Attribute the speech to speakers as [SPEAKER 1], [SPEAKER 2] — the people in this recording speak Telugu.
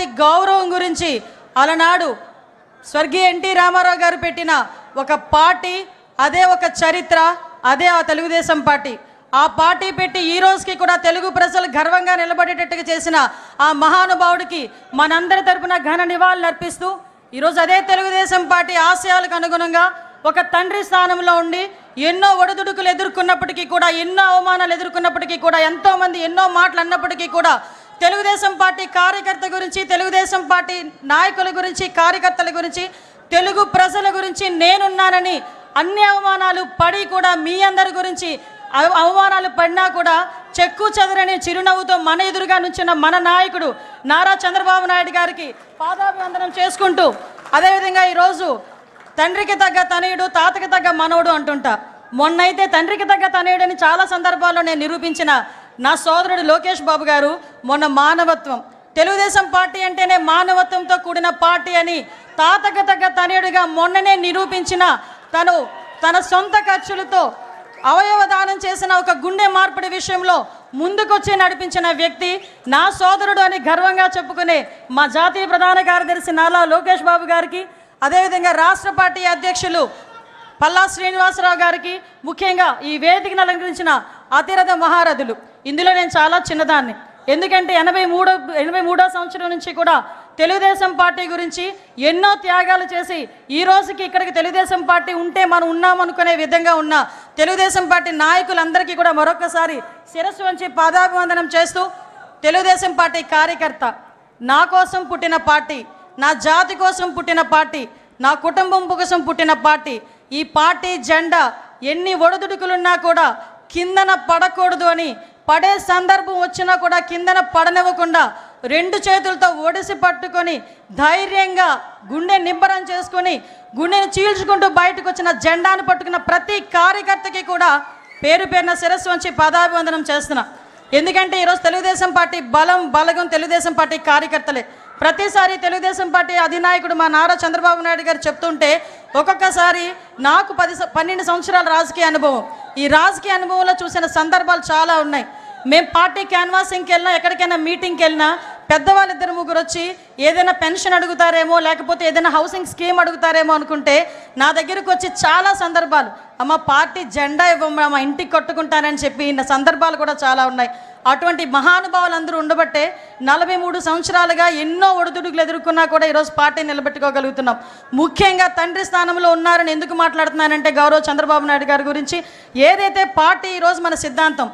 [SPEAKER 1] జాతి గౌరవం గురించి అలనాడు స్వర్గీయ ఎన్టీ రామారావు గారు పెట్టిన ఒక పార్టీ, అదే ఒక చరిత్ర, అదే ఆ తెలుగుదేశం పార్టీ. ఆ పార్టీ పెట్టి ఈ రోజుకి కూడా తెలుగు ప్రజలు గర్వంగా నిలబడేటట్టుగా చేసిన ఆ మహానుభావుడికి మనందరి తరపున ఘన నివాళులు అర్పిస్తూ ఈరోజు అదే తెలుగుదేశం పార్టీ ఆశయాలకు అనుగుణంగా ఒక తండ్రి స్థానంలో ఉండి ఎన్నో ఒడిదుడుకులు ఎదుర్కొన్నప్పటికీ కూడా, ఎన్నో అవమానాలు ఎదుర్కొన్నప్పటికీ కూడా, ఎంతోమంది ఎన్నో మాటలు అన్నప్పటికీ కూడా తెలుగుదేశం పార్టీ కార్యకర్త గురించి, తెలుగుదేశం పార్టీ నాయకుల గురించి, కార్యకర్తల గురించి, తెలుగు ప్రజల గురించి నేనున్నానని అన్ని అవమానాలు పడి కూడా మీ అందరి గురించి అవమానాలు పడినా కూడా చెక్కు చెదరని చిరునవ్వుతో మన ఎదురుగా నుంచిన మన నాయకుడు నారా చంద్రబాబు నాయుడు గారికి పాదాభివందనం చేసుకుంటూ, అదేవిధంగా ఈరోజు తండ్రికి తగ్గ తనయుడు, తాతకి తగ్గ మనవడు అంటుంటా. మొన్నైతే తండ్రికి తగ్గ తనయుడని చాలా సందర్భాల్లో నేను నిరూపించిన నా సోదరుడు లోకేష్ బాబు గారు మొన్న మానవత్వం, తెలుగుదేశం పార్టీ అంటేనే మానవత్వంతో కూడిన పార్టీ అని తాతకి తగ్గ తనయుడిగా మొన్ననే నిరూపించిన తను తన సొంత ఖర్చులతో అవయవ దానం చేసిన ఒక గుండె మార్పిడి విషయంలో ముందుకొచ్చి నడిపించిన వ్యక్తి నా సోదరుడు అని గర్వంగా చెప్పుకునే మా జాతీయ ప్రధాన కార్యదర్శి నారా లోకేష్ బాబు గారికి, అదేవిధంగా రాష్ట్ర పార్టీ అధ్యక్షులు పల్లా శ్రీనివాసరావు గారికి, ముఖ్యంగా ఈ వేదికను అలంకరించిన అతిరథ మహారథులు. ఇందులో నేను చాలా చిన్నదాన్ని, ఎందుకంటే 83వ సంవత్సరం నుంచి కూడా తెలుగుదేశం పార్టీ గురించి ఎన్నో త్యాగాలు చేసి ఈ రోజుకి ఇక్కడికి తెలుగుదేశం పార్టీ ఉంటే మనం ఉన్నామనుకునే విధంగా ఉన్న తెలుగుదేశం పార్టీ నాయకులందరికీ కూడా మరొకసారి శిరస్సు వంచి పాదాభివందనం చేస్తూ, తెలుగుదేశం పార్టీ కార్యకర్త, నా కోసం పుట్టిన పార్టీ, నా జాతి కోసం పుట్టిన పార్టీ, నా కుటుంబం కోసం పుట్టిన పార్టీ. ఈ పార్టీ జెండా ఎన్ని ఒడిదుడుకులున్నా కూడా కిందన పడకూడదు అని, పడే సందర్భం వచ్చినా కూడా కిందన పడనివ్వకుండా 2 చేతులతో ఒడిసి పట్టుకొని ధైర్యంగా గుండె నిబ్బరం చేసుకొని గుండెను చీల్చుకుంటూ బయటకు వచ్చిన జెండాను పట్టుకున్న ప్రతి కార్యకర్తకి కూడా పేరు పేరున శిరస్సు వంచి పాదాభివందనం చేస్తున్నా. ఎందుకంటే ఈరోజు తెలుగుదేశం పార్టీ బలగం తెలుగుదేశం పార్టీ కార్యకర్తలే. ప్రతిసారి తెలుగుదేశం పార్టీ అధినాయకుడు మా నారా చంద్రబాబు నాయుడు గారు చెప్తుంటే ఒక్కొక్కసారి నాకు 12 సంవత్సరాల రాజకీయ అనుభవం, ఈ రాజకీయ అనుభవంలో చూసిన సందర్భాలు చాలా ఉన్నాయి. మేము పార్టీ క్యాన్వాసింగ్కి వెళ్ళినా, ఎక్కడికైనా మీటింగ్కి వెళ్ళినా పెద్దవాళ్ళు 2-3 వచ్చి ఏదైనా పెన్షన్ అడుగుతారేమో, లేకపోతే ఏదైనా హౌసింగ్ స్కీమ్ అడుగుతారేమో అనుకుంటే నా దగ్గరకు వచ్చి చాలా సందర్భాలు, అమ్మ పార్టీ జెండా ఇవ్వమ్మా, మా ఇంటికి కట్టుకుంటానని చెప్పి సందర్భాలు కూడా చాలా ఉన్నాయి. అటువంటి మహానుభావులందరూ ఉండబట్టే 43 సంవత్సరాలుగా ఎన్నో ఒడిదుడుకులు ఎదుర్కొన్నా కూడా ఈరోజు పార్టీ నిలబెట్టుకోగలుగుతున్నాం. ముఖ్యంగా తండ్రి స్థానంలో ఉన్నారని ఎందుకు మాట్లాడుతున్నానంటే, గౌరవ చంద్రబాబు నాయుడు గారి గురించి ఏదైతే పార్టీ ఈరోజు మన సిద్ధాంతం,